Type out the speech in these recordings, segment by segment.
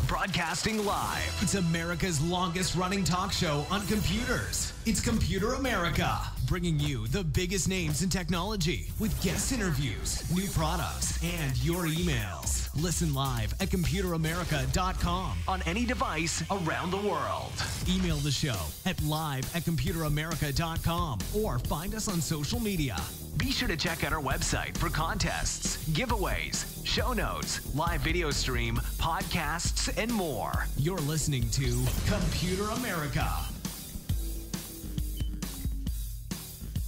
Broadcasting live, it's America's longest running talk show on computers. It's Computer America, bringing you the biggest names in technology with guest interviews, new products, and your emails. Listen live at computeramerica.com on any device around the world. Email the show at live@computeramerica.com or find us on social media. Be sure to check out our website for contests, giveaways, show notes, live video stream, podcasts, and more. You're listening to Computer America.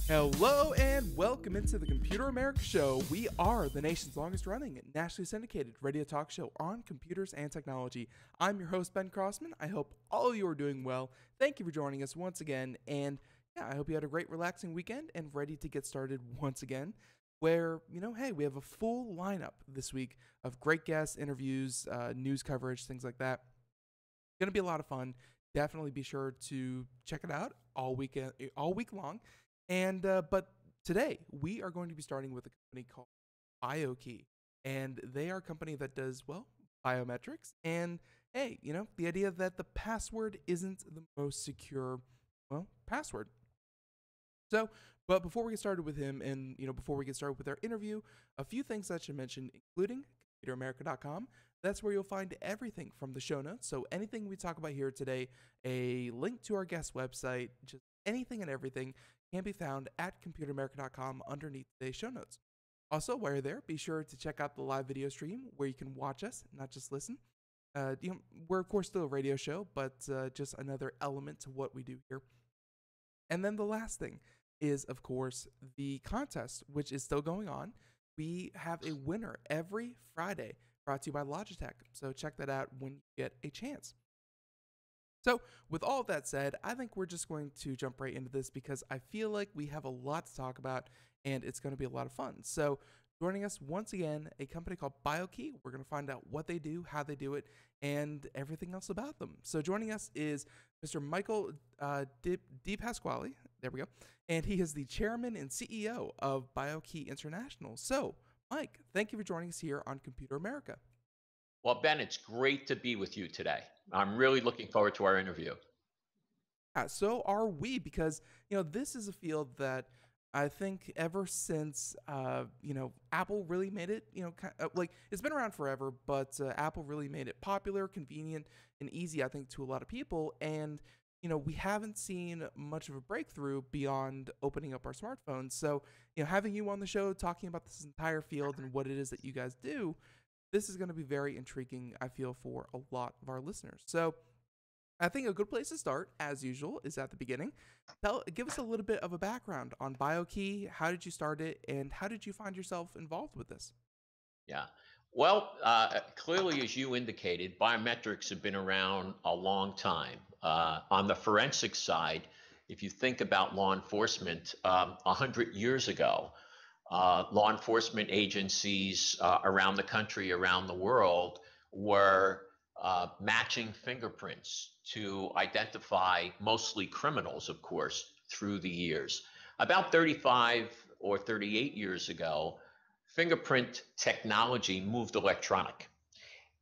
Hello and welcome into the Computer America Show. We are the nation's longest running and nationally syndicated radio talk show on computers and technology. I'm your host, Ben Crossman. I hope all of you are doing well. Thank you for joining us once again. And yeah, I hope you had a great relaxing weekend and ready to get started once again. Where, hey, we have a full lineup this week of great guests, interviews, news coverage, things like that. It's going to be a lot of fun. Definitely be sure to check it out all week long. And but today we are going to be starting with a company called BioKey, and they are a company that does, well, biometrics. And hey, the idea that the password isn't the most secure, well, password. So, but before we get started with him and, before we get started with our interview, a few things that I should mention, including computeramerica.com. That's where you'll find everything from the show notes. So anything we talk about here today, a link to our guest website, just anything and everything can be found at computeramerica.com underneath today's show notes. Also, while you're there, be sure to check out the live video stream where you can watch us, not just listen. We're, of course, still a radio show, but just another element to what we do here. And then the last thing is, of course, the contest, which is still going on. We have a winner every Friday brought to you by Logitech. So check that out when you get a chance. So with all of that said, I think we're just going to jump right into this because I feel like we have a lot to talk about and it's going to be a lot of fun. So joining us once again, a company called BioKey. We're going to find out what they do, how they do it, and everything else about them. So joining us is Mr. Michael DePasquale. There we go. And he is the chairman and CEO of BioKey International. So, Mike, thank you for joining us here on Computer America. Well, Ben, it's great to be with you today. I'm really looking forward to our interview. So are we, because, this is a field that I think ever since, Apple really made it, it's been around forever, but Apple really made it popular, convenient, and easy, I think, to a lot of people. And, we haven't seen much of a breakthrough beyond opening up our smartphones. So, having you on the show talking about this entire field and what it is that you guys do, this is going to be very intriguing, I feel, for a lot of our listeners. So I think a good place to start, as usual, is at the beginning. Give us a little bit of a background on BioKey. How did you start it, and how did you find yourself involved with this? Yeah. Well, clearly, as you indicated, biometrics have been around a long time. On the forensic side, if you think about law enforcement, 100 years ago, law enforcement agencies around the country, around the world, were matching fingerprints to identify mostly criminals, of course, through the years. About 35 or 38 years ago, fingerprint technology moved electronic.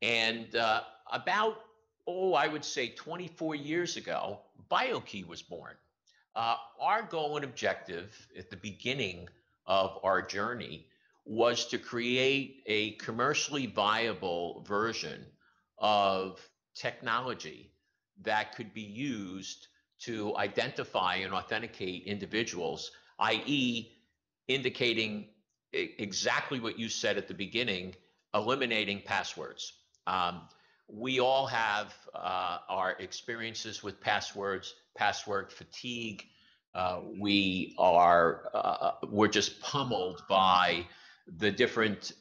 And I would say 24 years ago, BioKey was born. Our goal and objective at the beginning of our journey was to create a commercially viable version of technology that could be used to identify and authenticate individuals, i.e., indicating exactly what you said at the beginning, eliminating passwords. We all have our experiences with passwords, password fatigue. We're just pummeled by the different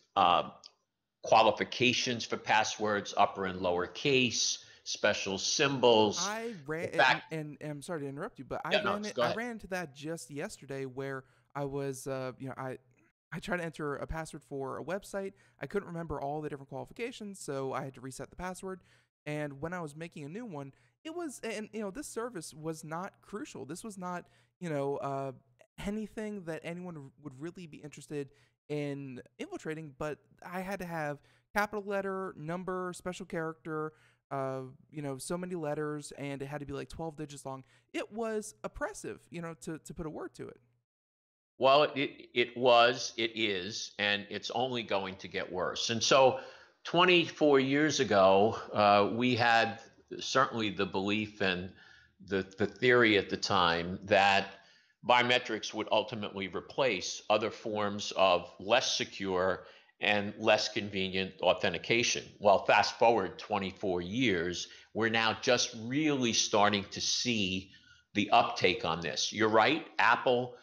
qualifications for passwords, upper and lower case, special symbols. And I'm sorry to interrupt you, but I ran into that just yesterday where I was, I tried to enter a password for a website. I couldn't remember all the different qualifications, so I had to reset the password. And when I was making a new one, it was, and this service was not crucial. This was not, anything that anyone would really be interested in infiltrating, but I had to have capital letter, number, special character, so many letters, and it had to be like 12 digits long. It was oppressive, to put a word to it. Well, it was, it is, and it's only going to get worse. And so, 24 years ago, we had certainly the belief and the theory at the time that biometrics would ultimately replace other forms of less secure and less convenient authentication. Well, fast forward 24 years, we're now just really starting to see the uptake on this. You're right, Apple.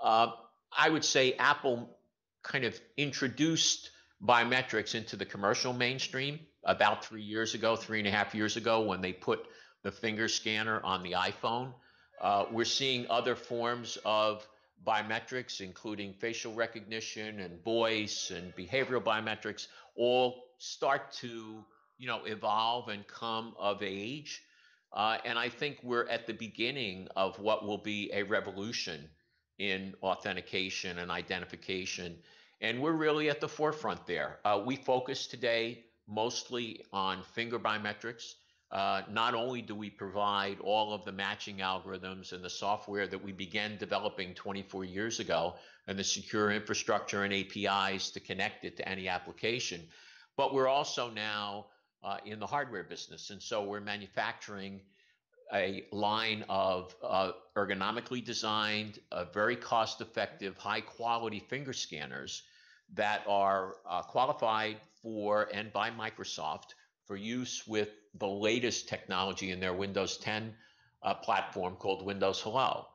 Uh, I would say Apple kind of introduced biometrics into the commercial mainstream about 3 years ago, 3.5 years ago, when they put the finger scanner on the iPhone. We're seeing other forms of biometrics, including facial recognition and voice and behavioral biometrics, all start to evolve and come of age. And I think we're at the beginning of what will be a revolution in authentication and identification. And we're really at the forefront there. We focus today mostly on finger biometrics. Not only do we provide all of the matching algorithms and the software that we began developing 24 years ago, and the secure infrastructure and APIs to connect it to any application, but we're also now in the hardware business. And so we're manufacturing a line of ergonomically designed, very cost-effective, high-quality finger scanners that are qualified for and by Microsoft for use with the latest technology in their Windows 10 platform called Windows Hello.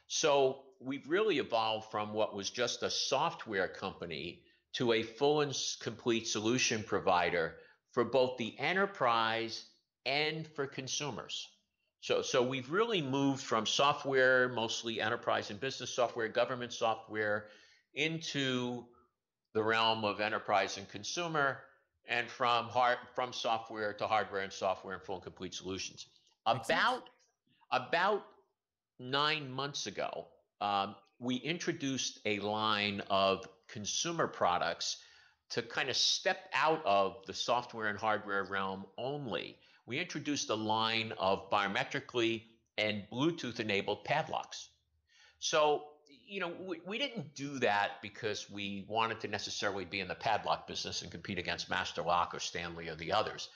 So we've really evolved from what was just a software company to a full and complete solution provider for both the enterprise and for consumers. So we've really moved from software, mostly enterprise and business software, government software, into the realm of enterprise and consumer, and from software to hardware and software and full and complete solutions. Makes sense. About 9 months ago, we introduced a line of consumer products to kind of step out of the software and hardware realm only. We introduced a line of biometrically and Bluetooth enabled padlocks. So, we didn't do that because we wanted to necessarily be in the padlock business and compete against Master Lock or Stanley or the others.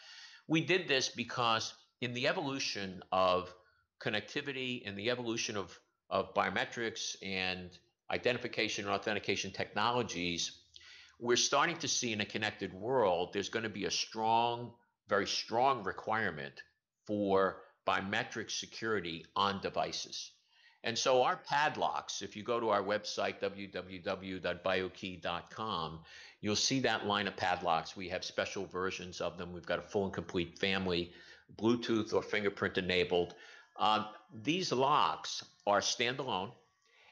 We did this because in the evolution of connectivity, in the evolution of biometrics and identification and authentication technologies, we're starting to see in a connected world, there's going to be a strong, very strong requirement for biometric security on devices. And so our padlocks, if you go to our website, www.biokey.com, you'll see that line of padlocks. We have special versions of them. We've got a full and complete family, Bluetooth or fingerprint enabled. These locks are standalone,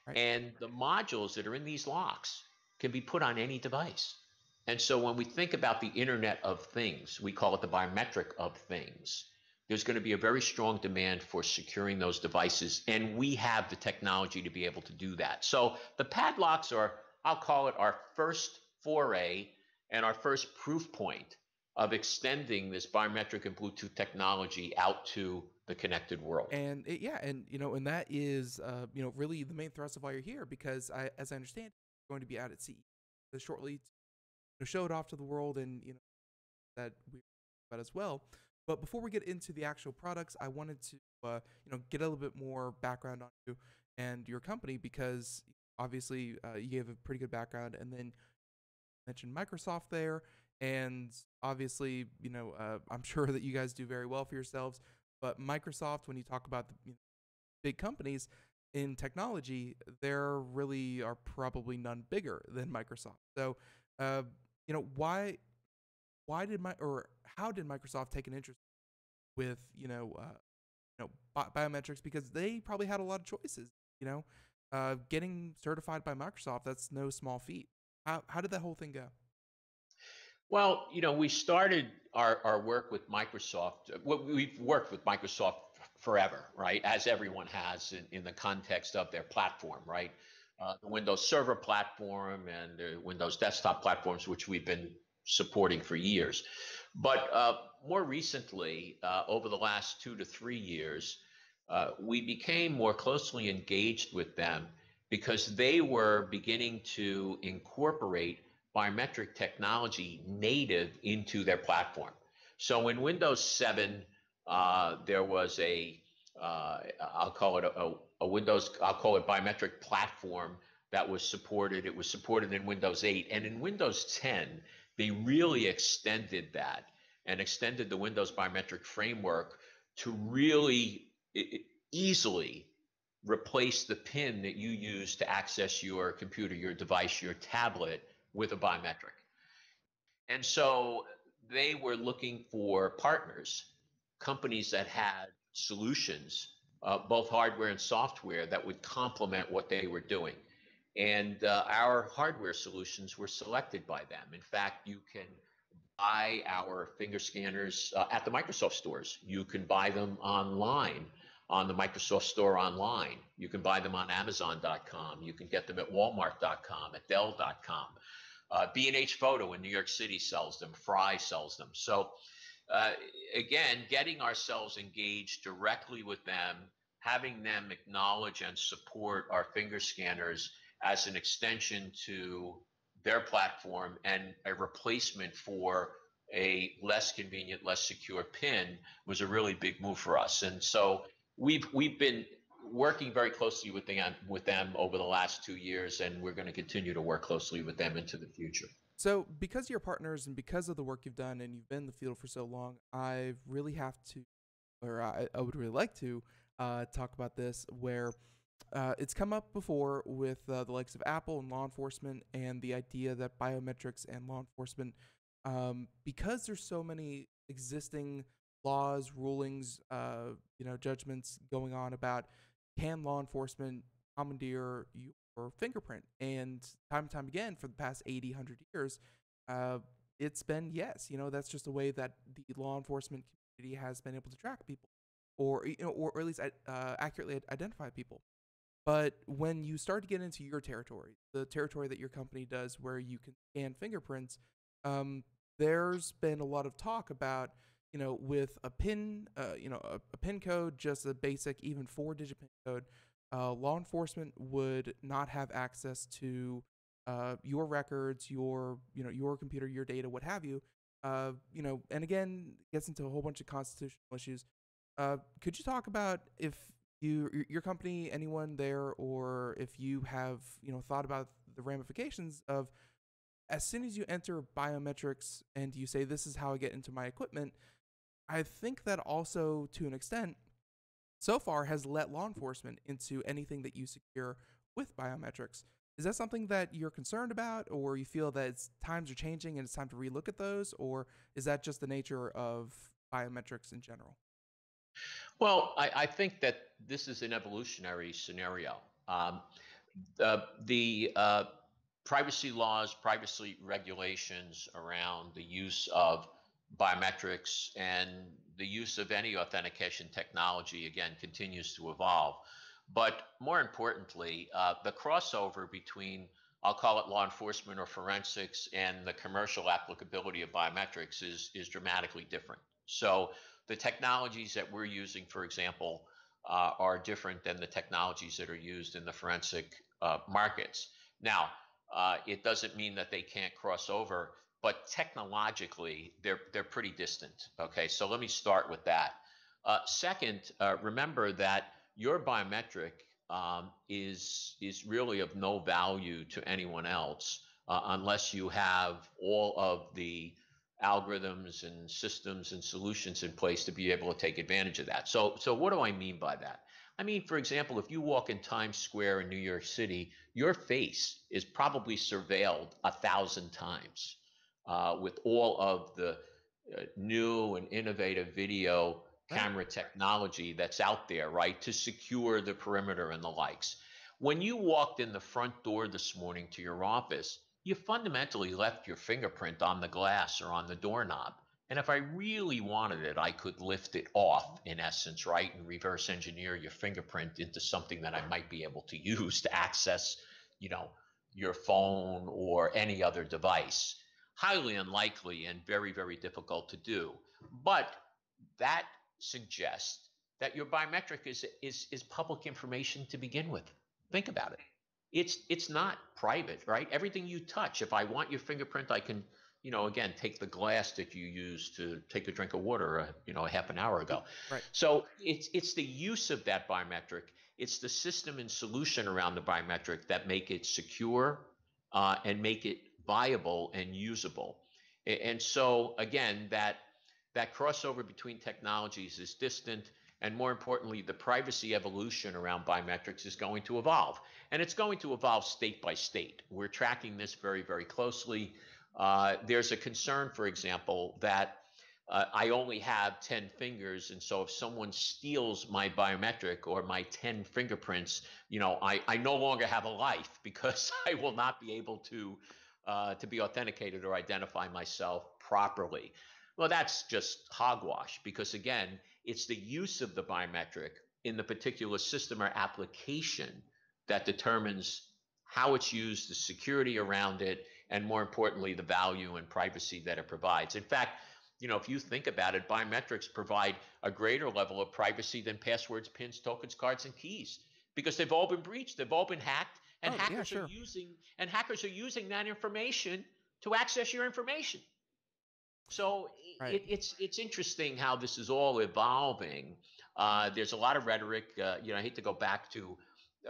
Right. and the modules that are in these locks can be put on any device. And so when we think about the Internet of Things, we call it the biometric of things. There's going to be a very strong demand for securing those devices, and we have the technology to be able to do that. So the padlocks are, I'll call it our first foray and our first proof point of extending this biometric and Bluetooth technology out to the connected world. And and that is, really the main thrust of why you're here, because as I understand, you're going to be out at CE shortly to show it off to the world, and that we about as well. But before we get into the actual products, I wanted to get a little bit more background on you and your company, because obviously you gave a pretty good background, and then mentioned Microsoft there, and obviously I'm sure that you guys do very well for yourselves. But Microsoft, when you talk about the big companies in technology, there really are probably none bigger than Microsoft. So, why did how did Microsoft take an interest with biometrics? Because they probably had a lot of choices. Getting certified by Microsoft, that's no small feat. How did that whole thing go? Well, we started our work with Microsoft. We've worked with Microsoft forever, right? As everyone has in the context of their platform, right? The Windows Server platform and the Windows desktop platforms, which we've been supporting for years. But more recently, over the last 2 to 3 years, we became more closely engaged with them because they were beginning to incorporate biometric technology native into their platform. So in Windows 7, there was I'll call it a Windows, I'll call it biometric platform that was supported. It was supported in Windows 8. And in Windows 10, they really extended that and extended the Windows biometric framework to really easily replace the PIN that you use to access your computer, your device, your tablet with a biometric. And so they were looking for partners, companies that had solutions, both hardware and software, that would complement what they were doing. And our hardware solutions were selected by them. In fact, you can buy our finger scanners at the Microsoft stores. You can buy them online on the Microsoft Store online. You can buy them on Amazon.com. You can get them at Walmart.com, at Dell.com. B&H Photo in New York City sells them. Fry sells them. So again, getting ourselves engaged directly with them, having them acknowledge and support our finger scanners as an extension to their platform and a replacement for a less convenient, less secure PIN was a really big move for us. And so we've been working very closely with them over the last 2 years, and we're going to continue to work closely with them into the future. So, because you're partners and because of the work you've done and you've been in the field for so long, I really have to, or I would really like to talk about this, where it's come up before with the likes of Apple and law enforcement, and the idea that biometrics and law enforcement, because there's so many existing laws, rulings, judgments going on about, can law enforcement commandeer your fingerprint? And time again, for the past 80, 100 years, it's been yes. That's just a way that the law enforcement community has been able to track people, or or at least accurately identify people. But when you start to get into your territory, the territory that your company does, where you can scan fingerprints, there's been a lot of talk about, with a PIN, a PIN code, just a basic, even 4-digit PIN code, law enforcement would not have access to your records, your computer, your data, what have you. And again, gets into a whole bunch of constitutional issues. Could you talk about if your company, anyone there, or if you have thought about the ramifications of, as soon as you enter biometrics and you say, this is how I get into my equipment, I think that also, to an extent, so far has let law enforcement into anything that you secure with biometrics. Is that something that you're concerned about, or you feel that times are changing and it's time to relook at those, or is that just the nature of biometrics in general? Well, I think that this is an evolutionary scenario. The privacy laws, privacy regulations around the use of biometrics and the use of any authentication technology, again, continues to evolve. But more importantly, the crossover between, I'll call it law enforcement or forensics, and the commercial applicability of biometrics is dramatically different. So the technologies that we're using, for example, are different than the technologies that are used in the forensic markets. Now, it doesn't mean that they can't cross over, but technologically, they're pretty distant. Okay, so let me start with that. Second, remember that your biometric is really of no value to anyone else unless you have all of the algorithms and systems and solutions in place to be able to take advantage of that. So what do I mean by that? I mean, for example, if you walk in Times Square in New York City, your face is probably surveilled 1,000 times with all of the new and innovative video camera technology that's out there, right, to secure the perimeter and the likes. When you walked in the front door this morning to your office, you fundamentally left your fingerprint on the glass or on the doorknob. And if I really wanted it, I could lift it off, in essence, right, and reverse engineer your fingerprint into something that I might be able to use to access, you know, your phone or any other device. Highly unlikely and very, very difficult to do. But that suggests that your biometric is public information to begin with. Think about it. It's not private, right? Everything you touch. If I want your fingerprint, I can, again, take the glass that you used to take a drink of water, a half an hour ago. Right. So it's the use of that biometric. It's the system and solution around the biometric that make it secure and make it viable and usable. And so again, that crossover between technologies is distant, and more importantly, the privacy evolution around biometrics is going to evolve. And it's going to evolve state by state. We're tracking this very, very closely. There's a concern, for example, that I only have 10 fingers, and so if someone steals my biometric or my 10 fingerprints, I no longer have a life because I will not be able to be authenticated or identify myself properly. Well, that's just hogwash because, again, it's the use of the biometric in the particular system or application that determines how it's used, the security around it, and more importantly, the value and privacy that it provides. In fact, if you think about it, biometrics provide a greater level of privacy than passwords, pins, tokens, cards, and keys because they've all been breached, they've all been hacked, and hackers are using that information to access your information. So Right. it's interesting how this is all evolving. There's a lot of rhetoric. I hate to go back to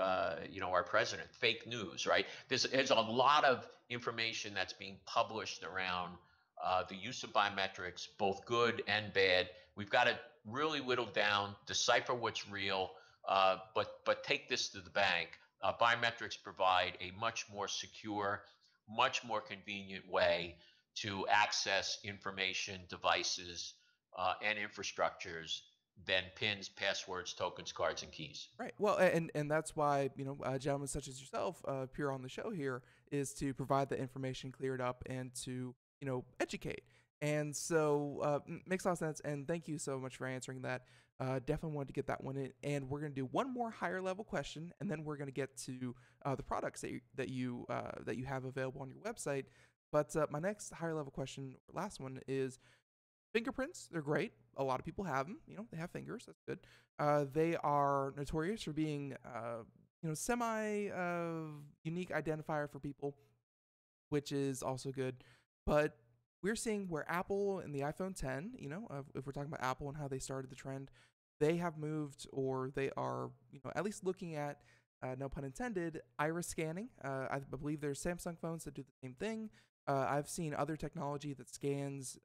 our president, fake news, right? There's a lot of information that's being published around the use of biometrics, both good and bad. We've got to really whittle down, decipher what's real, but take this to the bank. Biometrics provide a much more secure, much more convenient way to access information, devices, and infrastructures than pins, passwords, tokens, cards, and keys. Right. Well, and that's why gentlemen such as yourself appear on the show here is to provide the information cleared up and to educate. And so makes a lot of sense. And thank you so much for answering that. Definitely wanted to get that one in. And we're going to do one more higher level question, and then we're going to get to the products that you have available on your website. But my next higher level question, or last one, is fingerprints. They're great. A lot of people have them. They have fingers. That's good. They are notorious for being, semi unique identifier for people, which is also good. But we're seeing where Apple and the iPhone 10, if we're talking about Apple and how they started the trend, they have moved, or they are, at least looking at, no pun intended, iris scanning. I believe there's Samsung phones that do the same thing. I've seen other technology that scans,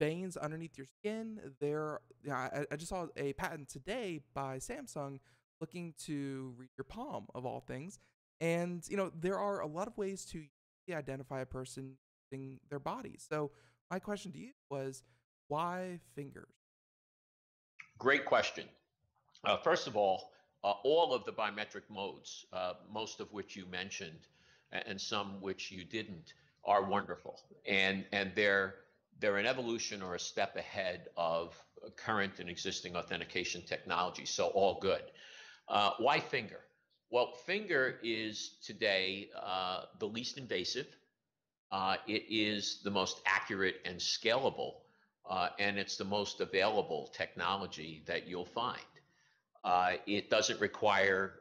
veins underneath your skin. I just saw a patent today by Samsung looking to read your palm, of all things. And, there are a lot of ways to identify a person using their body. So my question to you was, why fingers? Great question. First of all of the biometric modes, most of which you mentioned, and some which you didn't, are wonderful, and they're an evolution or a step ahead of current and existing authentication technology. So all good. Why finger? Well, finger is today the least invasive. It is the most accurate and scalable, and it's the most available technology that you'll find. It doesn't require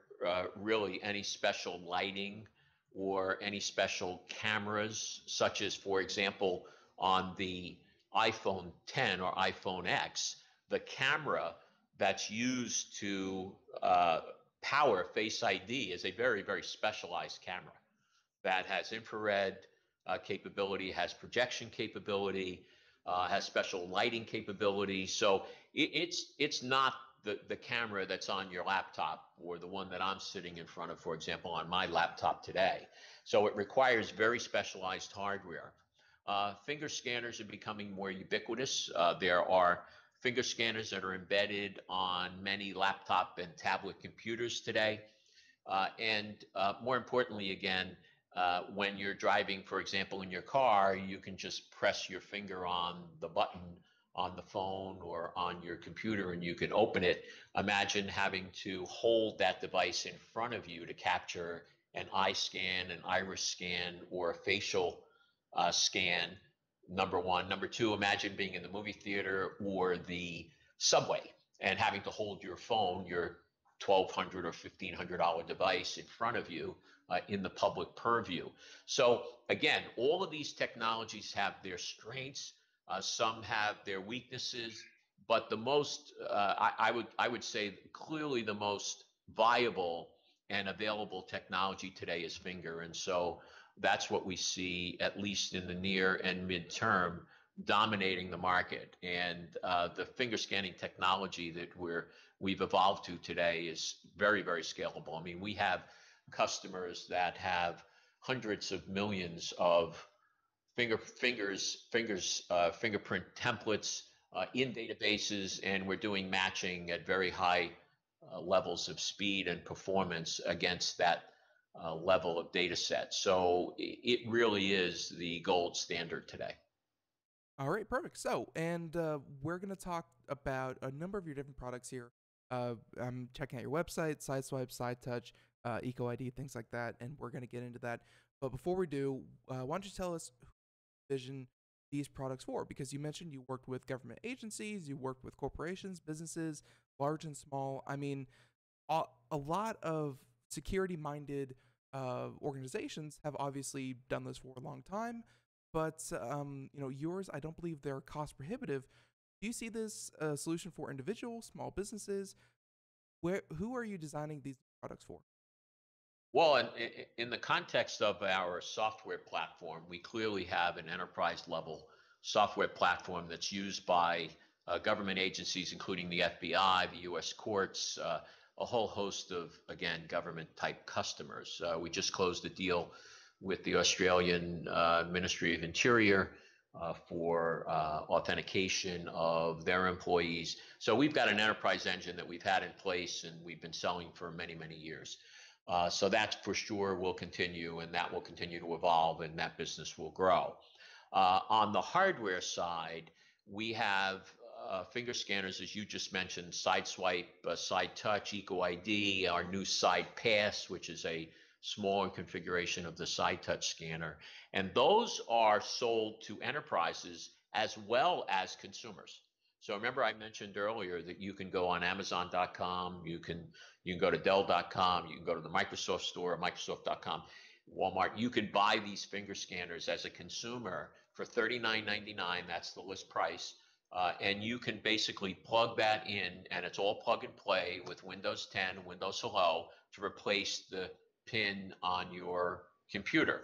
really any special lighting or any special cameras, such as, for example, on the iPhone 10 or iPhone X, the camera that's used to power Face ID is a very, very specialized camera that has infrared capability, has projection capability, has special lighting capability. So it's not the camera that's on your laptop or the one that I'm sitting in front of, for example, on my laptop today. So it requires very specialized hardware. Finger scanners are becoming more ubiquitous. There are finger scanners that are embedded on many laptop and tablet computers today. And more importantly, again, When you're driving, for example, in your car, you can just press your finger on the button on the phone or on your computer and you can open it. Imagine having to hold that device in front of you to capture an eye scan, an iris scan, or a facial scan. Number one. Number two, imagine being in the movie theater or the subway and having to hold your phone, your $1,200 or $1,500 device in front of you in the public purview. So again, all of these technologies have their strengths. Some have their weaknesses, but the most, I would say, clearly the most viable and available technology today is finger, and so that's what we see, at least in the near and midterm, dominating the market. And the finger scanning technology that we've evolved to today is very, very scalable. I mean, we have customers that have hundreds of millions of fingerprint templates in databases, and we're doing matching at very high levels of speed and performance against that level of data set. So it really is the gold standard today. All right, perfect. So, and we're going to talk about a number of your different products here. I'm checking out your website, Sideswipe, SideTouch, EcoID, things like that, and we're going to get into that. But before we do, why don't you tell us who you envision these products for? Because you mentioned you worked with government agencies, you worked with corporations, businesses, large and small. I mean, a lot of security-minded organizations have obviously done this for a long time, but yours, I don't believe they're cost prohibitive. Do you see this solution for individuals, small businesses? Who are you designing these products for? Well, in the context of our software platform, we clearly have an enterprise level software platform that's used by government agencies, including the FBI, the US courts, a whole host of, again, government type customers. We just closed a deal with the Australian Ministry of Interior for authentication of their employees. So we've got an enterprise engine that we've had in place and we've been selling for many, many years. So that for sure will continue, and that will continue to evolve, and that business will grow. On the hardware side, we have finger scanners, as you just mentioned, SideSwipe, SideTouch, EcoID, our new SidePass, which is a smaller configuration of the SideTouch scanner. And those are sold to enterprises as well as consumers. So remember I mentioned earlier that you can go on Amazon.com, you can go to Dell.com, you can go to the Microsoft store, Microsoft.com, Walmart. You can buy these finger scanners as a consumer for $39.99. That's the list price. And you can basically plug that in, and it's all plug and play with Windows 10, Windows Hello, to replace the pin on your computer.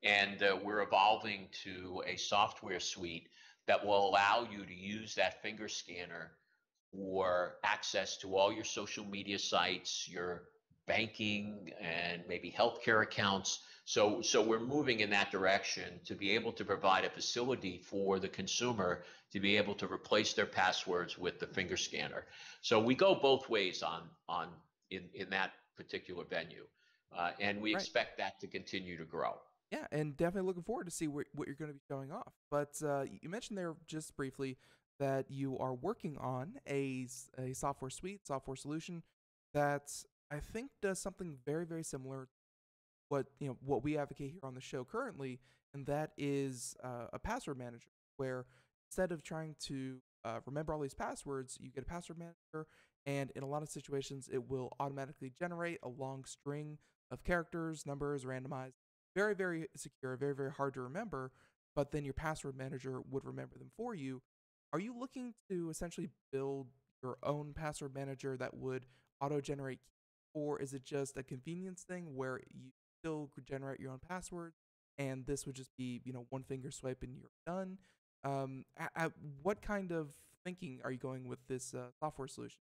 And we're evolving to a software suite that will allow you to use that finger scanner for access to all your social media sites, your banking, and maybe healthcare accounts. So we're moving in that direction to be able to provide a facility for the consumer to be able to replace their passwords with the finger scanner. So we go both ways in that particular venue, and we expect that to continue to grow. Yeah, and definitely looking forward to see what you're going to be showing off. But you mentioned there just briefly that you are working on a software suite, software solution that I think does something very, very similar to what we advocate here on the show currently, and that is a password manager, where instead of trying to remember all these passwords, you get a password manager, and in a lot of situations, it will automatically generate a long string of characters, numbers, randomized. Very, very secure, very, very hard to remember, but then your password manager would remember them for you. Are you looking to essentially build your own password manager that would auto-generate keys, or is it just a convenience thing where you still could generate your own password, and this would just be, one finger swipe and you're done? What kind of thinking are you going with this software solution?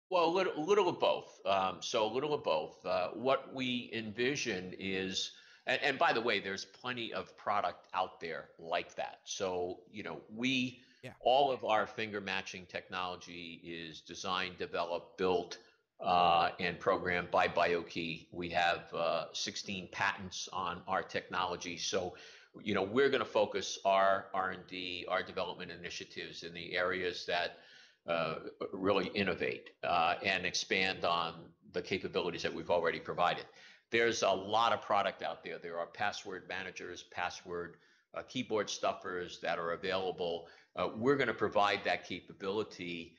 Well, a little of both. So a little of both. What we envision is, and by the way, there's plenty of product out there like that. So, Yeah. all of our finger matching technology is designed, developed, built and programmed by BioKey. We have 16 patents on our technology. So, we're going to focus our R&D, our development initiatives in the areas that really innovate and expand on the capabilities that we've already provided. There's a lot of product out there. There are password managers, password keyboard stuffers that are available. We're going to provide that capability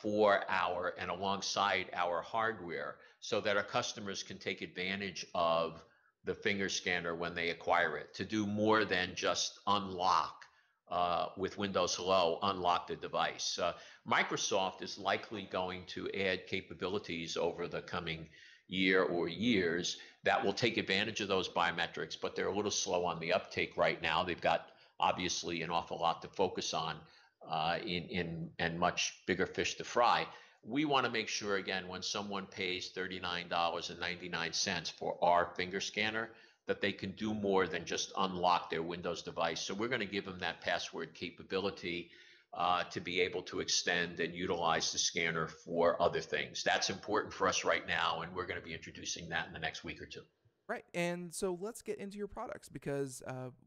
for our and alongside our hardware so that our customers can take advantage of the finger scanner when they acquire it to do more than just unlock with Windows Hello, unlock the device. Microsoft is likely going to add capabilities over the coming year or years that will take advantage of those biometrics, but they're a little slow on the uptake right now. They've got obviously an awful lot to focus on and much bigger fish to fry. We want to make sure, again, when someone pays $39.99 for our finger scanner, that they can do more than just unlock their Windows device. So we're going to give them that password capability to be able to extend and utilize the scanner for other things. That's important for us right now, and we're going to be introducing that in the next week or two. Right, and so let's get into your products because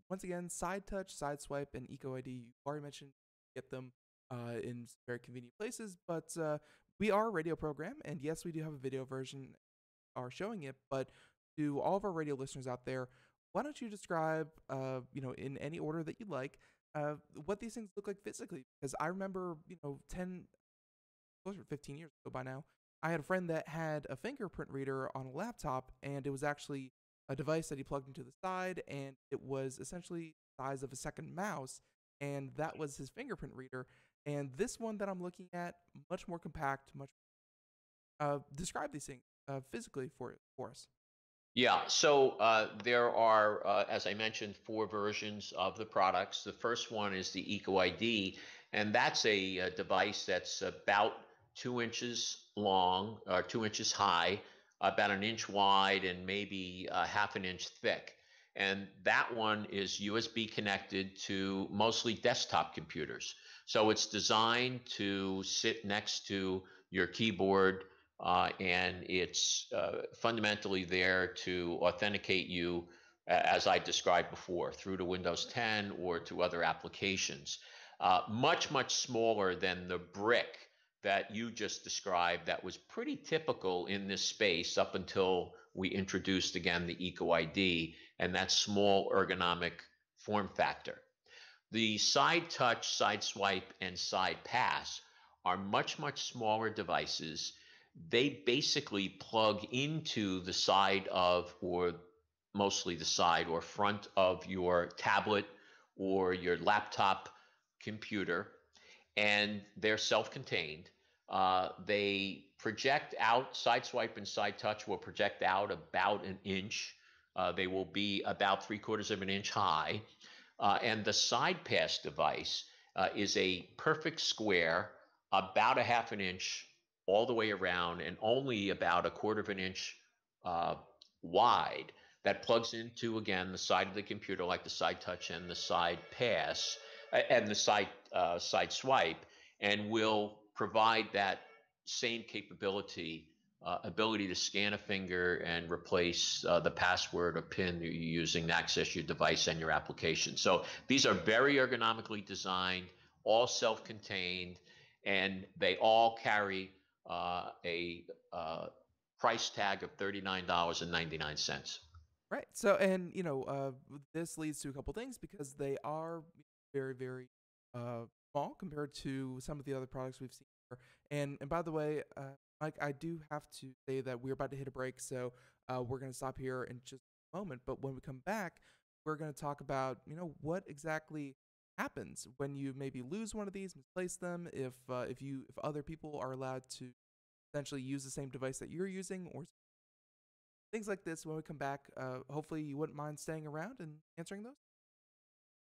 once again, Side Touch, Side Swipe, and EcoID, you already mentioned get them in very convenient places, but we are a radio program, and yes, we do have a video version are showing it, but to all of our radio listeners out there, why don't you describe, in any order that you'd like, what these things look like physically? Because I remember, 10, closer to 15 years ago by now, I had a friend that had a fingerprint reader on a laptop, and it was actually a device that he plugged into the side, and it was essentially the size of a second mouse, and that was his fingerprint reader. And this one that I'm looking at, much more compact, much. Describe these things physically for us. Yeah, so there are, as I mentioned, 4 versions of the products. The first one is the EcoID, and that's a device that's about 2 inches long, or 2 inches high, about an inch wide, and maybe half an inch thick. And that one is USB connected to mostly desktop computers. So it's designed to sit next to your keyboard, and it's fundamentally there to authenticate you, as I described before, through to Windows 10 or to other applications. Much, much smaller than the brick that you just described that was pretty typical in this space up until we introduced, again, the EcoID and that small ergonomic form factor. The Side Touch, Side Swipe, and Side Pass are much, much smaller devices. They basically plug into the side of, or mostly the side or front of your tablet or your laptop computer, and they're self-contained. They project out, Side Swipe and Side Touch will project out about an inch. They will be about 3/4 of an inch high. And the Side Pass device is a perfect square, about a half an inch all the way around, and only about 1/4 of an inch wide, that plugs into, again, the side of the computer, like the Side Touch and the Side Pass and the Side Swipe, and will provide that same capability, ability to scan a finger and replace the password or PIN you're using to access your device and your application. So these are very ergonomically designed, all self-contained, and they all carry a price tag of $39.99. Right. So, and this leads to a couple things because they are very, very small compared to some of the other products we've seen here. And by the way, Mike, I do have to say that we're about to hit a break, so we're going to stop here in just a moment. But when we come back, we're going to talk about what exactly happens when you maybe lose one of these, misplace them, if other people are allowed to essentially use the same device that you're using, or things like this. When we come back, hopefully you wouldn't mind staying around and answering those.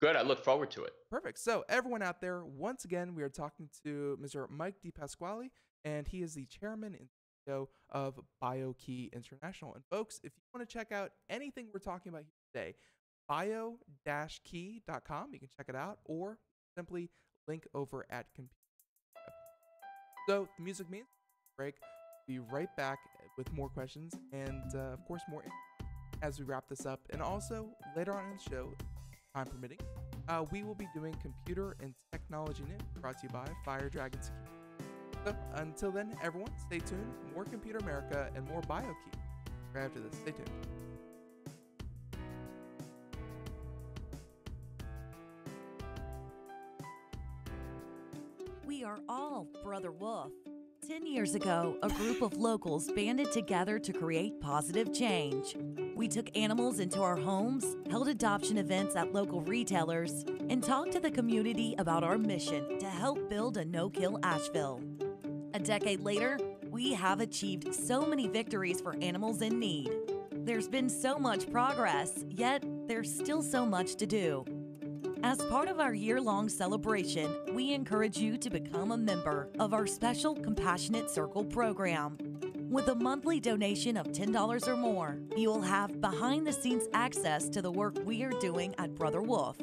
Good. I look forward to it. Perfect. So everyone out there, once again, we are talking to Mr. Mike DePasquale, and he is the chairman and CEO of BioKey International. And folks, if you want to check out anything we're talking about here today, bio-key.com, you can check it out, or simply link over at computer. So the music means break. Be right back with more questions and, of course, more as we wrap this up. And also, later on in the show, time permitting, we will be doing Computer and Technology News brought to you by Fire Dragon Security. So, until then, everyone, stay tuned. More Computer America and more BioKey. Right after this, stay tuned. We are all Brother Wolf. 10 years ago, a group of locals banded together to create positive change. We took animals into our homes, held adoption events at local retailers, and talked to the community about our mission to help build a no-kill Asheville. A decade later, we have achieved so many victories for animals in need. There's been so much progress, yet there's still so much to do. As part of our year-long celebration, we encourage you to become a member of our special Compassionate Circle program. With a monthly donation of $10 or more, you will have behind-the-scenes access to the work we are doing at Brother Wolf.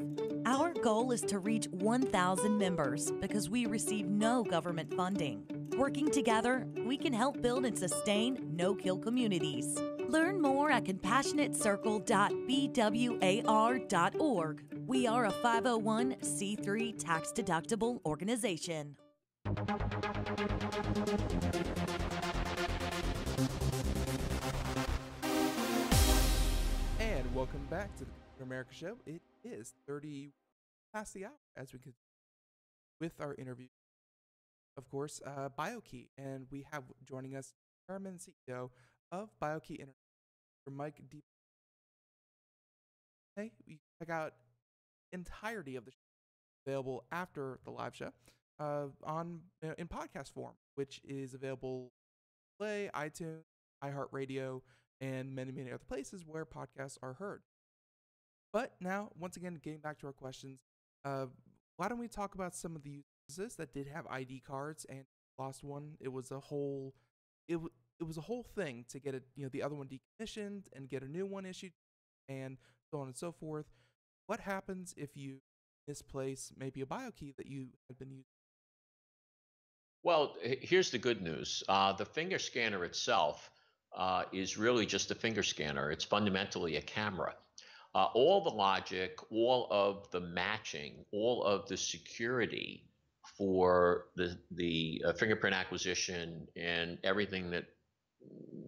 Our goal is to reach 1,000 members because we receive no government funding. Working together, we can help build and sustain no-kill communities. Learn more at compassionatecircle.bwar.org. We are a 501c3 tax-deductible organization. And welcome back to the Computer America Show. It is 30 past the hour as we could with our interview. Of course, BioKey, and we have joining us Chairman and CEO of BioKey Internet, Mike D. Hey, you can check out entirety of the show available after the live show on in podcast form, which is available Play, iTunes, iHeartRadio, and many other places where podcasts are heard. But now, once again, getting back to our questions, why don't we talk about some of the uses that did have ID cards and lost one? It was a whole was a whole thing to get it, the other one decommissioned and get a new one issued, and so on and so forth. What happens if you misplace maybe a BioKey that you had been using? Well, here's the good news. The finger scanner itself is really just a finger scanner. It's fundamentally a camera. All the logic, all of the matching, all of the security for the fingerprint acquisition and everything that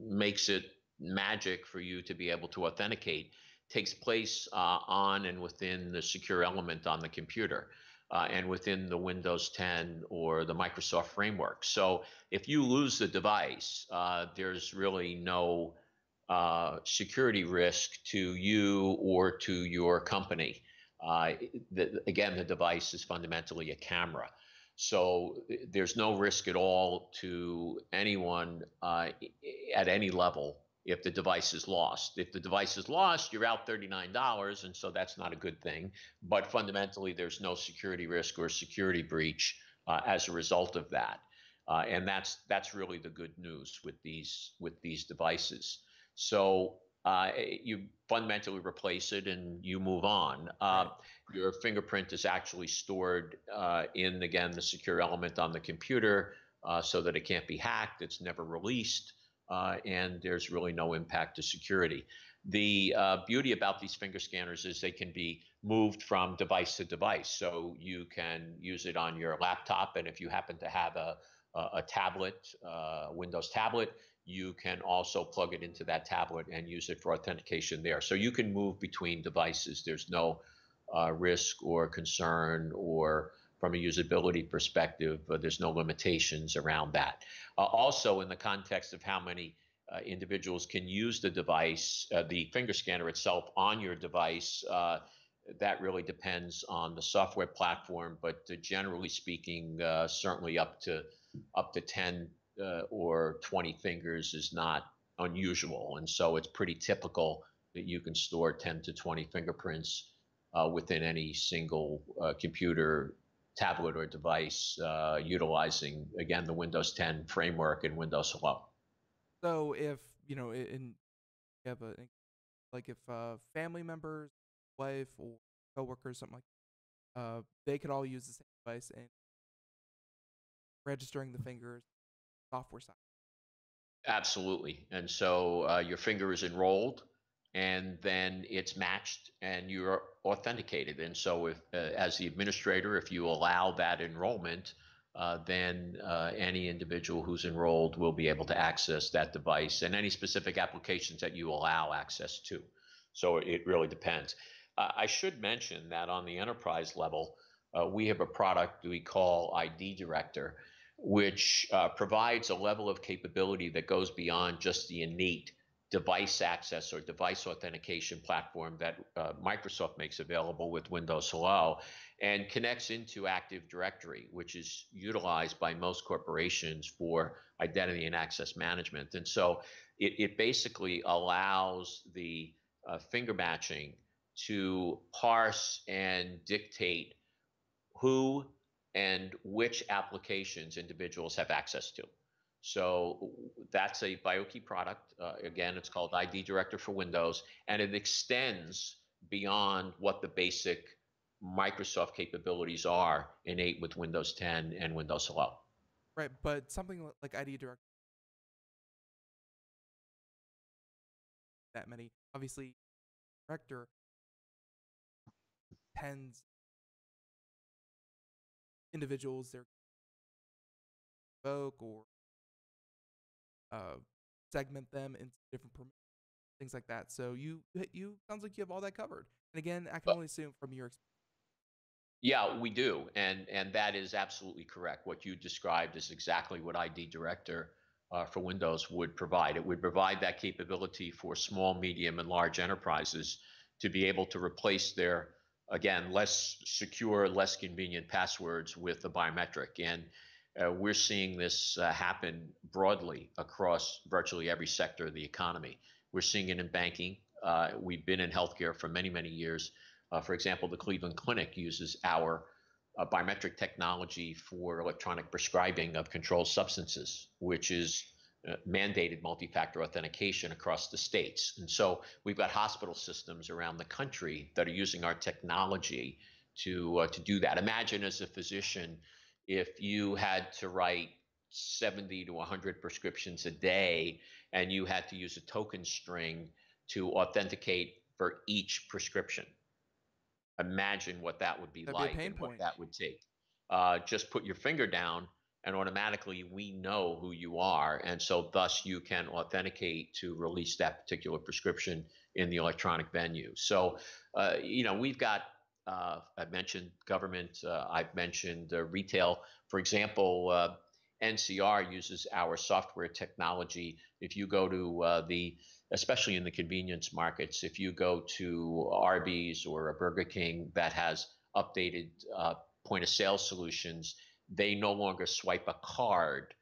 makes it magic for you to be able to authenticate takes place on and within the secure element on the computer and within the Windows 10 or the Microsoft framework. So if you lose the device, there's really no security risk to you or to your company. Again, the device is fundamentally a camera. So there's no risk at all to anyone at any level if the device is lost. If the device is lost, you're out $39, and so that's not a good thing. But fundamentally, there's no security risk or security breach as a result of that. And that's really the good news with these devices. So you fundamentally replace it and you move on. Your fingerprint is actually stored in, again, the secure element on the computer so that it can't be hacked. It's never released, and there's really no impact to security. The beauty about these finger scanners is they can be moved from device to device. So you can use it on your laptop, and if you happen to have a tablet, Windows tablet, you can also plug it into that tablet and use it for authentication there. So you can move between devices. There's no risk or concern, or from a usability perspective, there's no limitations around that. Also, in the context of how many individuals can use the device, the finger scanner itself on your device, that really depends on the software platform, but generally speaking, certainly up to 10 or 20 fingers is not unusual. And so it's pretty typical that you can store 10 to 20 fingerprints within any single computer, tablet, or device utilizing, again, the Windows 10 framework and Windows Hello. So if, you have if family members, wife, or coworkers, something like they could all use the same device and registering the fingers software side. Absolutely. And so your finger is enrolled, and then it's matched, and you're authenticated. And so, if, as the administrator, if you allow that enrollment, then any individual who's enrolled will be able to access that device and any specific applications that you allow access to. So it really depends. I should mention that on the enterprise level, we have a product we call ID Director, which provides a level of capability that goes beyond just the innate device access or device authentication platform that Microsoft makes available with Windows Hello, and connects into Active Directory, which is utilized by most corporations for identity and access management. And so it basically allows the finger matching to parse and dictate who and which applications individuals have access to. So that's a BioKey product. Again, it's called ID Director for Windows, and it extends beyond what the basic Microsoft capabilities are innate with Windows 10 and Windows Hello. Right, but something like ID Direct, that many, obviously, Director tends individuals they're evoke or uh, segment them into different things like that. So you sounds like you have all that covered. And again, I can only assume from your experience. Yeah, we do, and that is absolutely correct. What you described is exactly what ID Director for Windows would provide. It would provide that capability for small, medium, and large enterprises to be able to replace their, again, less secure, less convenient passwords with a biometric. And we're seeing this happen broadly across virtually every sector of the economy. We're seeing it in banking. We've been in healthcare for many, many years. For example, the Cleveland Clinic uses our biometric technology for electronic prescribing of controlled substances, which is mandated multi-factor authentication across the states. And so we've got hospital systems around the country that are using our technology to do that. Imagine, as a physician, if you had to write 70 to 100 prescriptions a day, and you had to use a token string to authenticate for each prescription. Imagine what that would be That'd be a like pain and what point. that would take. Just put your finger down, and automatically we know who you are. And so, thus, you can authenticate to release that particular prescription in the electronic venue. So, we've got, I've mentioned government, I've mentioned retail. For example, NCR uses our software technology. If you go to especially in the convenience markets, if you go to Arby's or a Burger King that has updated point of sale solutions, they no longer swipe a card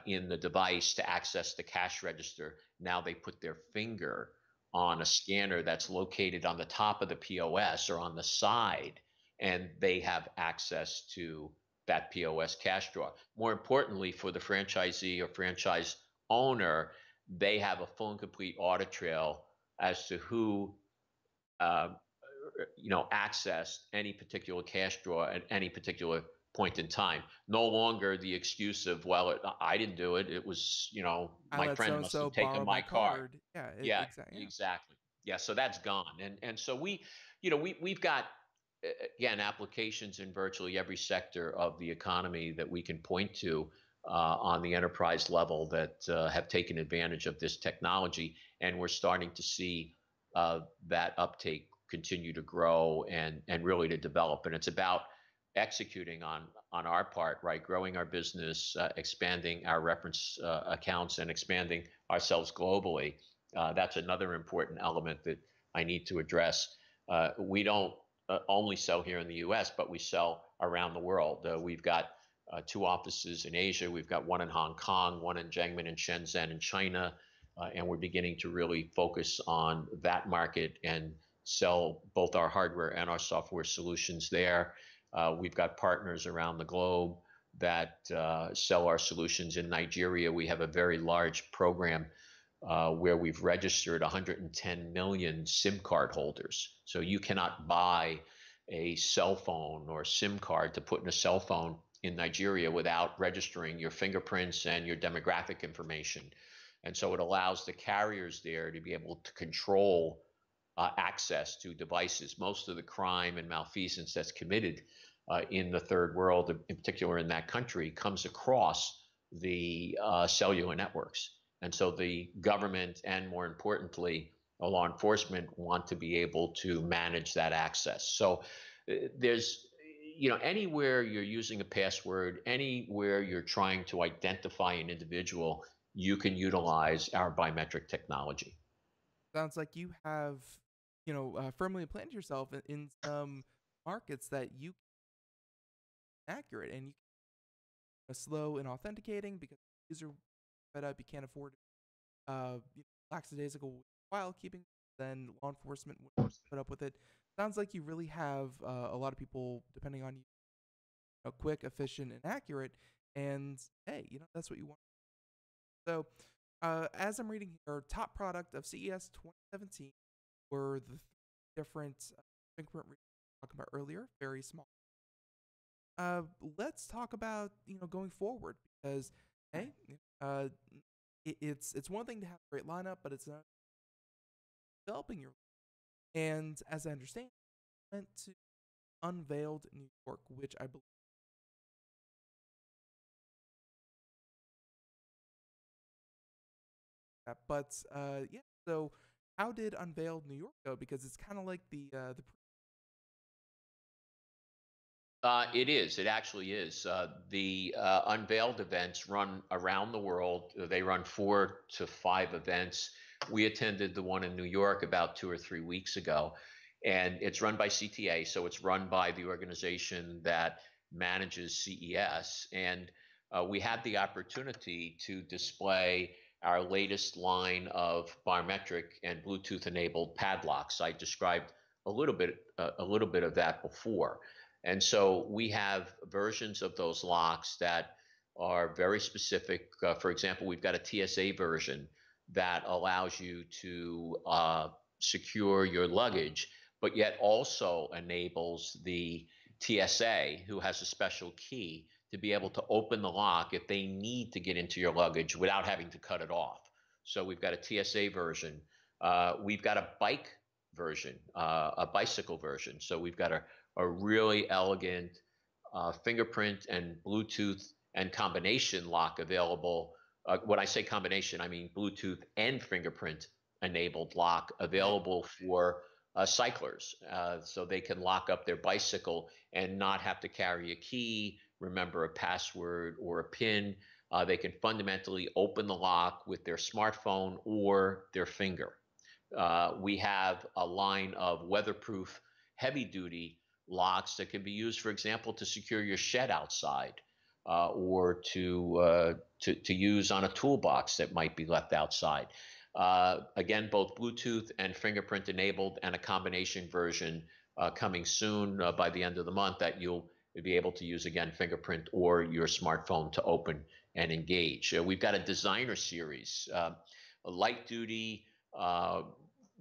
in the device to access the cash register. Now they put their finger on a scanner that's located on the top of the POS or on the side, and they have access to that POS cash draw. More importantly, for the franchisee or franchise owner, they have a full and complete audit trail as to who uh, accessed any particular cash draw at any particular point in time. No longer the excuse of, well, I didn't do it. It was, I my let so friend and must so have taken borrow my my card. card. Yeah, Yeah, exactly. Yeah. exactly. Yeah, so that's gone. And so we've got, again, applications in virtually every sector of the economy that we can point to on the enterprise level that have taken advantage of this technology, and we're starting to see that uptake continue to grow and really to develop. And it's about executing on our part, right? Growing our business, expanding our reference accounts, and expanding ourselves globally. That's another important element that I need to address. We don't only sell here in the U.S., but we sell around the world. We've got 2 offices in Asia. We've got 1 in Hong Kong, 1 in Jiangmen and Shenzhen in China, and we're beginning to really focus on that market and sell both our hardware and our software solutions there. We've got partners around the globe that sell our solutions. In Nigeria, we have a very large program where we've registered 110 million SIM card holders. So you cannot buy a cell phone or SIM card to put in a cell phone in Nigeria without registering your fingerprints and your demographic information. And so it allows the carriers there to be able to control access to devices. Most of the crime and malfeasance that's committed in the third world, in particular in that country, comes across the cellular networks. And so the government and, more importantly, law enforcement want to be able to manage that access. So there's, anywhere you're using a password, anywhere you're trying to identify an individual, you can utilize our biometric technology. Sounds like you have, firmly planted yourself in some markets that you can accurate and you can slow in authenticating because user fed up, you can't afford lackadaisical while keeping, then law enforcement would put up with it. Sounds like you really have a lot of people depending on you, quick, efficient, and accurate. And hey, that's what you want. So, as I'm reading here, top product of CES 2017 were the different fingerprint readers we talked about earlier, very small. Let's talk about going forward because hey, it's one thing to have a great lineup, but it's not developing your. And as I understand, went to Unveiled New York, which I believe. But yeah, so how did Unveiled New York go? Because it's kind of like the. It is. It actually is. The Unveiled events run around the world. They run 4 to 5 events. We attended the one in New York about 2 or 3 weeks ago, and it's run by CTA. So it's run by the organization that manages CES. And we had the opportunity to display our latest line of biometric and Bluetooth-enabled padlocks. I described a little bit of that before. And so we have versions of those locks that are very specific. For example, we've got a TSA version that allows you to secure your luggage, but yet also enables the TSA, who has a special key, to be able to open the lock if they need to get into your luggage without having to cut it off. So we've got a TSA version. We've got a bike version, a bicycle version. So we've got a really elegant fingerprint and Bluetooth and combination lock available. When I say combination, I mean Bluetooth and fingerprint enabled lock available for cyclers. So they can lock up their bicycle and not have to carry a key, remember a password or a PIN. They can fundamentally open the lock with their smartphone or their finger. We have a line of weatherproof heavy duty locks that can be used, for example, to secure your shed outside, or to use on a toolbox that might be left outside. Again, both Bluetooth and fingerprint enabled, and a combination version coming soon by the end of the month that you'll be able to use, again, fingerprint or your smartphone to open and engage. We've got a designer series, a light duty,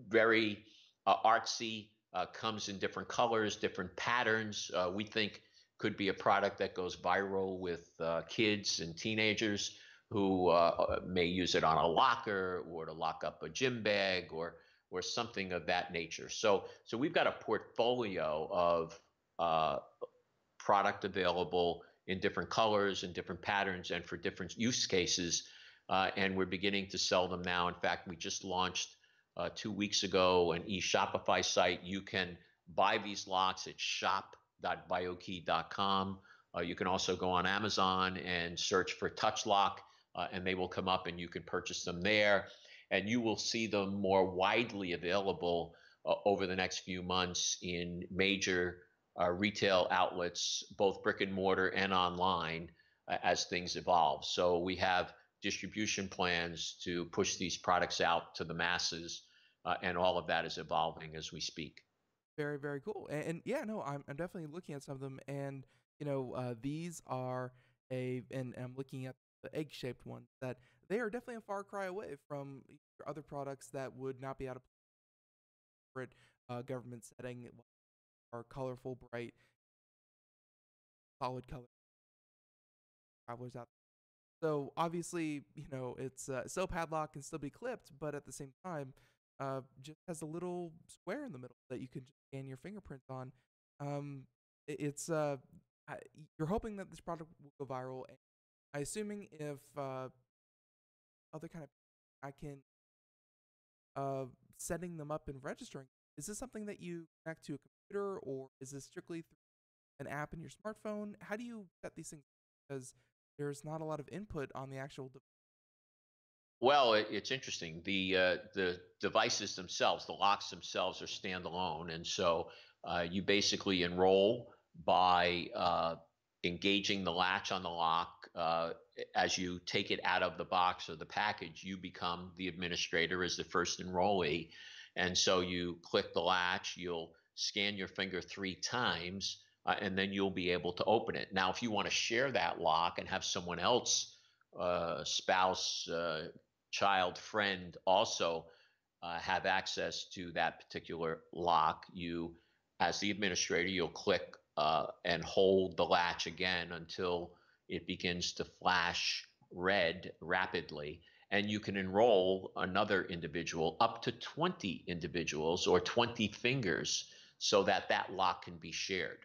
very artsy, comes in different colors, different patterns. We think could be a product that goes viral with kids and teenagers who may use it on a locker or to lock up a gym bag or something of that nature. So we've got a portfolio of product available in different colors and different patterns and for different use cases. And we're beginning to sell them now. In fact, we just launched 2 weeks ago an e-Shopify site. You can buy these locks at shop.biokey.com. You can also go on Amazon and search for Touch Lock, and they will come up and you can purchase them there. And you will see them more widely available over the next few months in major retail outlets, both brick and mortar and online, as things evolve. So we have distribution plans to push these products out to the masses, and all of that is evolving as we speak. Very, very cool. And yeah, no, I'm definitely looking at some of them, and these are and I'm looking at the egg-shaped ones that they are definitely a far cry away from other products that would not be out of government setting, are colorful, bright, solid color travelers out. So obviously, it's so padlock can still be clipped, but at the same time, just has a little square in the middle that you can just scan your fingerprint on. Um, it's I, you're hoping that this product will go viral. And I assuming if other kind of I can setting them up and registering. Is this something that you connect to a computer, or is this strictly through an app in your smartphone? How do you set these things? Because there's not a lot of input on the actual Well, it's interesting. The devices themselves, the locks themselves, are standalone, and so you basically enroll by engaging the latch on the lock. As you take it out of the box or the package, you become the administrator as the first enrollee, and so you click the latch. You'll scan your finger 3 times, and then you'll be able to open it. Now, if you want to share that lock and have someone else, spouse, child, friend, also have access to that particular lock, you, as the administrator, you'll click and hold the latch again until it begins to flash red rapidly. And you can enroll another individual, up to 20 individuals or 20 fingers, so that that lock can be shared.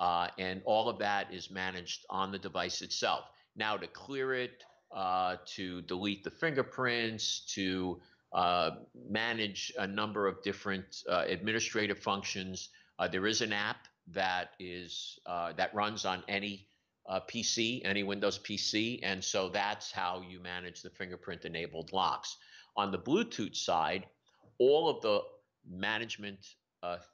And all of that is managed on the device itself. Now, to clear it, to delete the fingerprints, to manage a number of different administrative functions. There is an app that runs on any PC, any Windows PC, and so that's how you manage the fingerprint-enabled locks. On the Bluetooth side, all of the management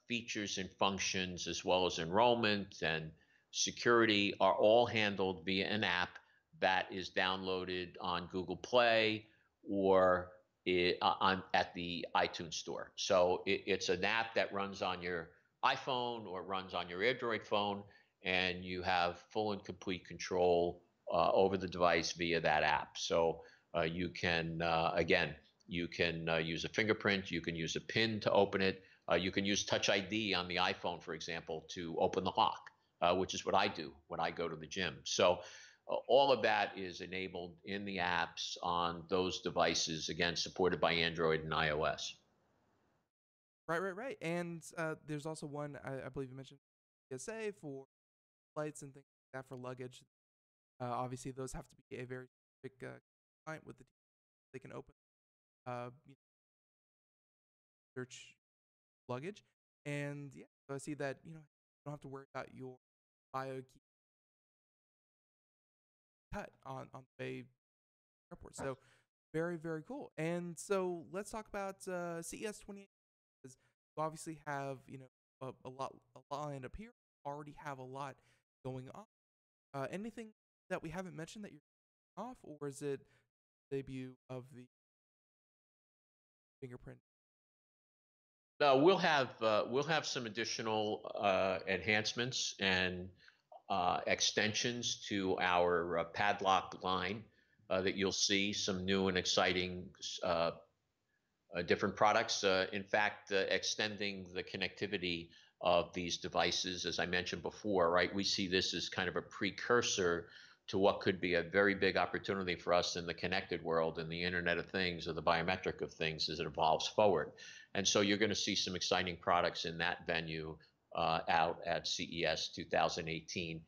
features and functions, as well as enrollment and security, are all handled via an app that is downloaded on Google Play or at the iTunes Store. So it's an app that runs on your iPhone or runs on your Android phone, and you have full and complete control over the device via that app. So you can, again, you can use a fingerprint, you can use a PIN to open it, you can use Touch ID on the iPhone, for example, to open the lock, which is what I do when I go to the gym. So all of that is enabled in the apps on those devices, again, supported by Android and iOS. Right. And there's also one I believe you mentioned, PSA for flights and things like that for luggage. Obviously, those have to be a very specific client with the they can open search luggage, and yeah, so I see that you don't have to worry about your bio key cut on the way airport. So very cool. And so let's talk about CES 28, because you obviously have a lot lined up here. Already have a lot going on. Anything that we haven't mentioned that you're off, or is it debut of the fingerprint? No, we'll have some additional enhancements and extensions to our padlock line that you'll see some new and exciting different products. In fact, extending the connectivity of these devices, as I mentioned before, right? We see this as kind of a precursor to what could be a very big opportunity for us in the connected world and the Internet of Things or the biometric of things as it evolves forward. And so you're going to see some exciting products in that venue out at CES 2018,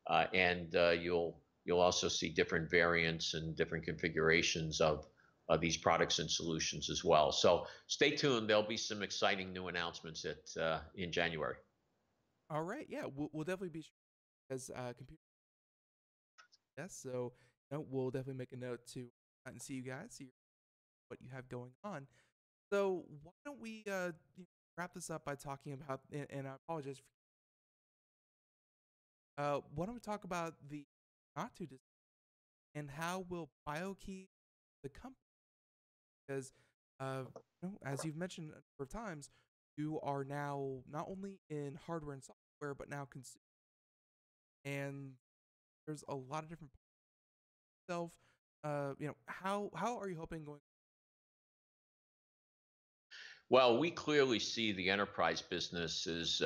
and you'll also see different variants and different configurations of these products and solutions as well. So stay tuned. There'll be some exciting new announcements in January. All right, yeah, we'll definitely be sure as computer. Yes, so we'll definitely make a note to and see you guys, see what you have going on. So why don't we wrap this up by talking about, and I apologize for, why don't we talk about the not too distant, and how will BioKey the company, because as you've mentioned a number of times, you are now not only in hardware and software, but now consumer, and there's a lot of different self. How are you hoping going? Well, we clearly see the enterprise business as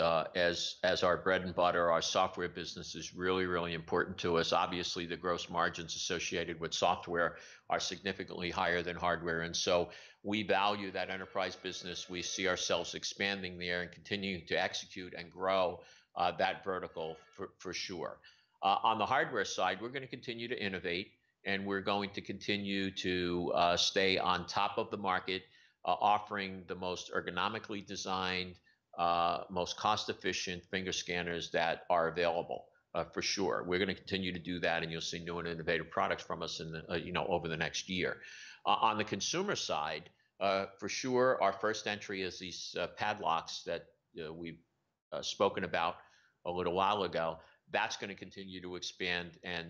our bread and butter. Our software business is really, really important to us. Obviously, the gross margins associated with software are significantly higher than hardware, and so we value that enterprise business. We see ourselves expanding there and continuing to execute and grow that vertical for sure. On the hardware side, we're going to continue to innovate, and we're going to continue to stay on top of the market, offering the most ergonomically designed, most cost-efficient finger scanners that are available. For sure, we're going to continue to do that, and you'll see new and innovative products from us in the, over the next year. On the consumer side, for sure, our first entry is these padlocks that we've spoken about a little while ago. That's going to continue to expand, and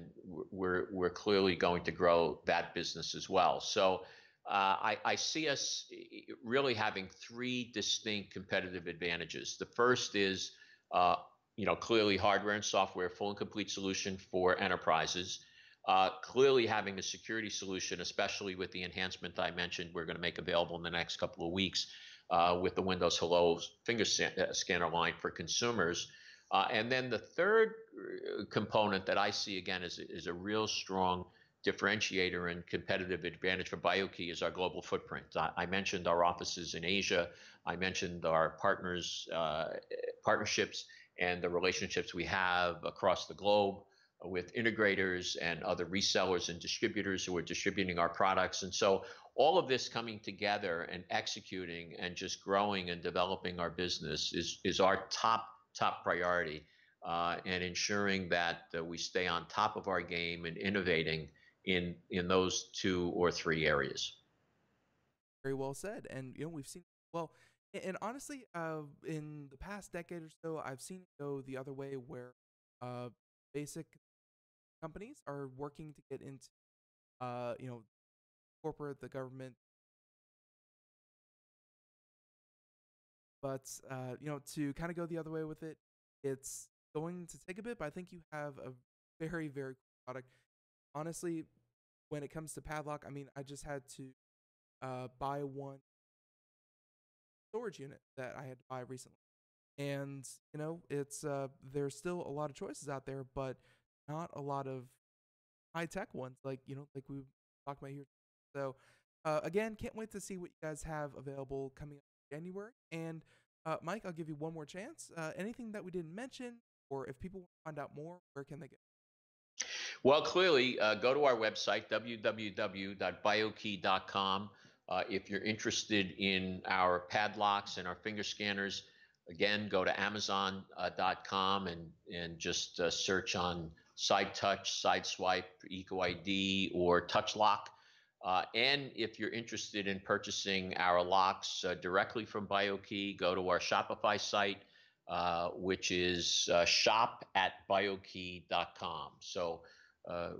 we're clearly going to grow that business as well. So I see us really having three distinct competitive advantages. The first is, clearly hardware and software, full and complete solution for enterprises. Clearly having a security solution, especially with the enhancement I mentioned, we're going to make available in the next couple of weeks with the Windows Hello finger scanner line for consumers. And then the third component that I see again is a real strong differentiator and competitive advantage for BioKey is our global footprint. I mentioned our offices in Asia. I mentioned our partnerships and the relationships we have across the globe with integrators and other resellers and distributors who are distributing our products. And so all of this coming together and executing and just growing and developing our business is our top priority, and ensuring that we stay on top of our game and innovating in those two or three areas. Very well said. And we've seen, well, and honestly, in the past decade or so, I've seen it go the other way, where basic companies are working to get into corporate, the government, but to kind of go the other way with it, it's going to take a bit. But I think you have a very, very cool product. Honestly, when it comes to padlock, I mean, I just had to buy one storage unit that I had to buy recently, and it's there's still a lot of choices out there, but not a lot of high tech ones like like we talked about here. So again, can't wait to see what you guys have available coming up in January. And Mike, I'll give you one more chance. Anything that we didn't mention, or if people want to find out more, where can they go? Well, clearly, go to our website, www.biokey.com. If you're interested in our padlocks and our finger scanners, again, go to amazon.com and just search on Side Touch, Side Swipe, Eco ID, or Touch Lock. And if you're interested in purchasing our locks directly from BioKey, go to our Shopify site, which is shop@biokey.com. So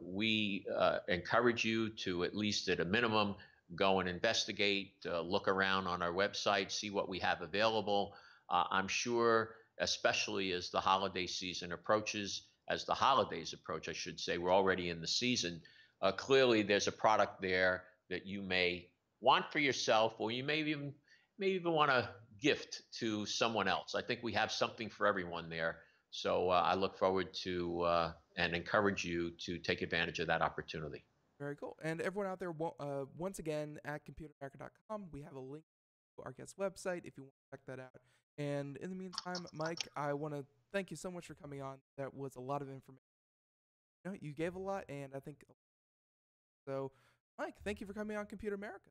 we encourage you to, at least at a minimum, go and investigate, look around on our website, see what we have available. I'm sure, especially as the holiday season approaches, as the holidays approach, I should say, we're already in the season. Clearly, there's a product there that you may want for yourself, or you may even want to gift to someone else. I think we have something for everyone there. So I look forward to and encourage you to take advantage of that opportunity. Very cool. And everyone out there, once again, at computeramerica.com, we have a link to our guest website if you want to check that out. And in the meantime, Mike, I want to thank you so much for coming on. That was a lot of information. You gave a lot, and I think so. Mike, thank you for coming on Computer America.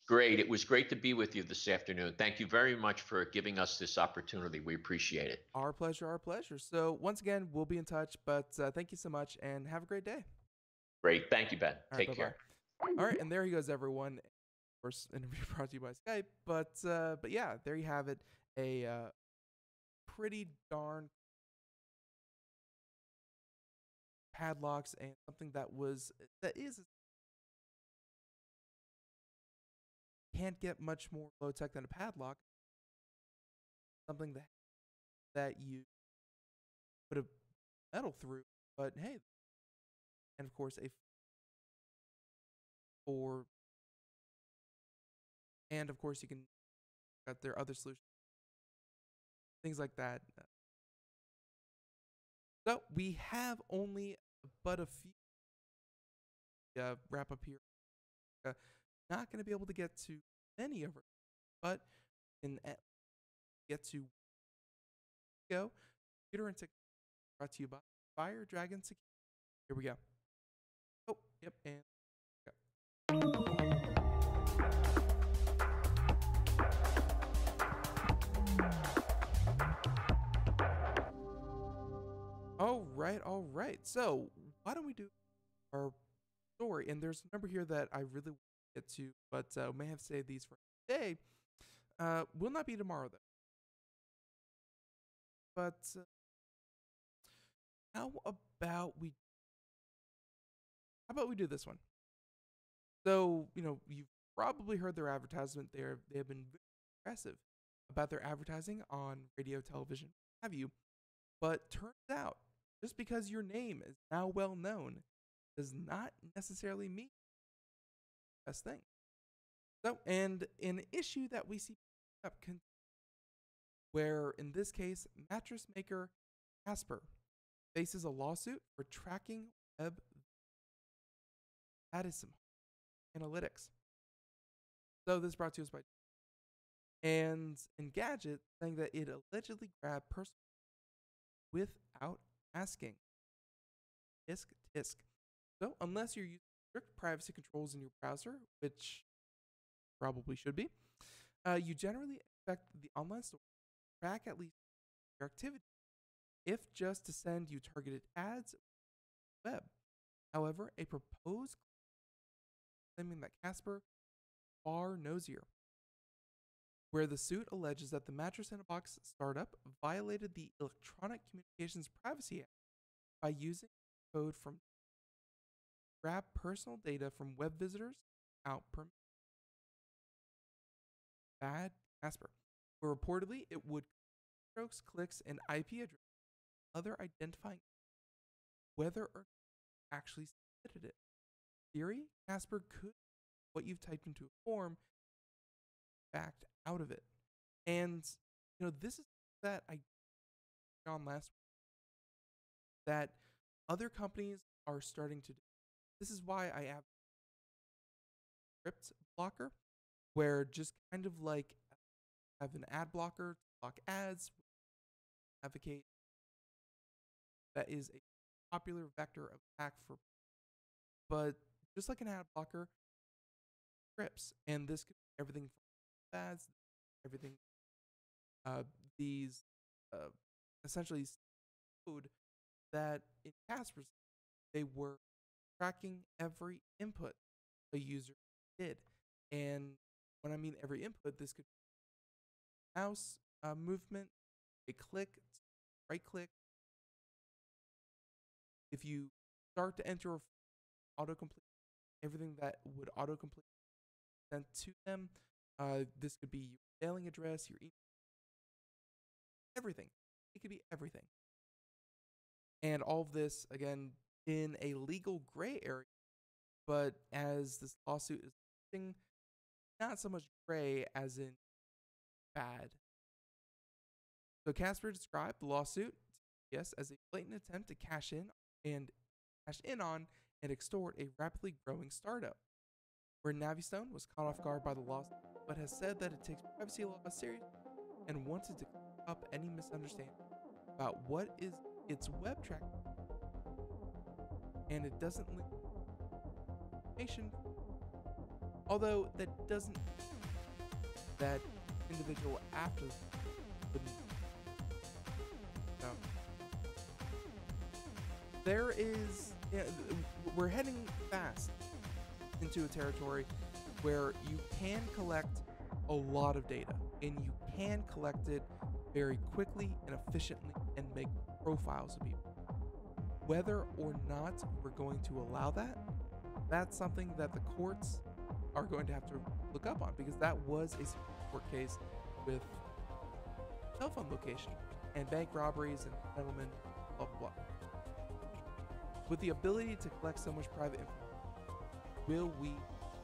Great. It was great to be with you this afternoon. Thank you very much for giving us this opportunity. We appreciate it. Our pleasure, our pleasure. So once again, we'll be in touch, but thank you so much, and have a great day. Great. Thank you, Ben. Take care. All right, and there he goes, everyone. Of course, interview brought to you by Skype, but yeah, there you have it. A pretty darn padlocks, and something that is can't get much more low tech than a padlock. Something that you put a metal through, but hey, and of course and of course you can got their other solutions, things like that. So we have only but a few wrap up here. Not going to be able to get to many of it, but in get to go. Computer and Technology brought to you by Fire Dragon Security. Here we go. Oh, yep, and go. All right. So why don't we do our story? And there's a number here that I really want to get to, but may have to save these for today. Will not be tomorrow though. But how about we do this one? So, you've probably heard their advertisement there. They have been very aggressive about their advertising on radio, television, have you. But turns out, just because your name is now well known does not necessarily mean the best thing. So, and an issue that we see up where, in this case, mattress maker Casper faces a lawsuit for tracking web. That is some analytics. So this is brought to us by and Engadget, saying that it allegedly grabbed personal without asking. Tisk tisk. So unless you're using strict privacy controls in your browser, which probably should be, you generally expect the online store to track at least your activity, if just to send you targeted ads on the web. However, a proposed claiming that Casper is far nosier, where the suit alleges that the Mattress in a Box startup violated the Electronic Communications Privacy Act by using code from grab personal data from web visitors without permission. Bad Casper, where reportedly it would strokes, clicks, and IP address, other identifying whether or not actually submitted it. In theory, Casper could what you've typed into a form backed out of it. And this is that I on last week that other companies are starting to do. This is why I have script blocker, where just kind of like have an ad blocker to block ads, advocate that is a popular vector of attack for, but just like an ad blocker, scripts, and this could be everything from ads, everything, these essentially code that in Casper's they were tracking every input a user did, and when I mean every input, this could be mouse movement, a click, right click. If you start to enter autocomplete, everything that would autocomplete sent to them, this could be your mailing address, your email, everything. It could be everything. And all of this, again, in a legal gray area, but as this lawsuit is not so much gray as in bad. So Casper described the lawsuit, yes, as a blatant attempt to cash in on and extort a rapidly growing startup, where Navistone was caught off guard by the lawsuit, but has said that it takes privacy laws seriously and wanted to clear up any misunderstanding about what is its web tracking, and it doesn't link information, although that doesn't that individual after wouldn't. No. There is, we're heading fast into a territory where you can collect a lot of data, and you can collect it very quickly and efficiently and make profiles of people. Whether or not we're going to allow that, that's something that the courts are going to have to look up on, because that was a court case with cell phone location and bank robberies and settlement, blah, blah, blah. With the ability to collect so much private information, will we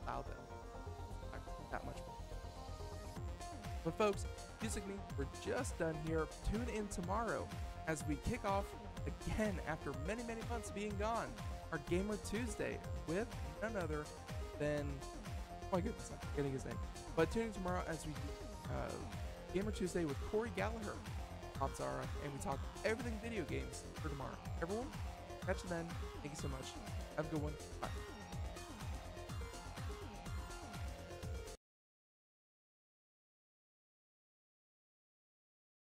allow them that much more? But folks, Music Me, we're just done here. Tune in tomorrow as we kick off again after many, many months being gone, our Gamer Tuesday with none other than, oh my goodness, I'm forgetting his name. But tune in tomorrow as we do Gamer Tuesday with Corey Gallagher, Popzara, and we talk everything video games for tomorrow. Everyone, catch you then. Thank you so much. Have a good one. Bye.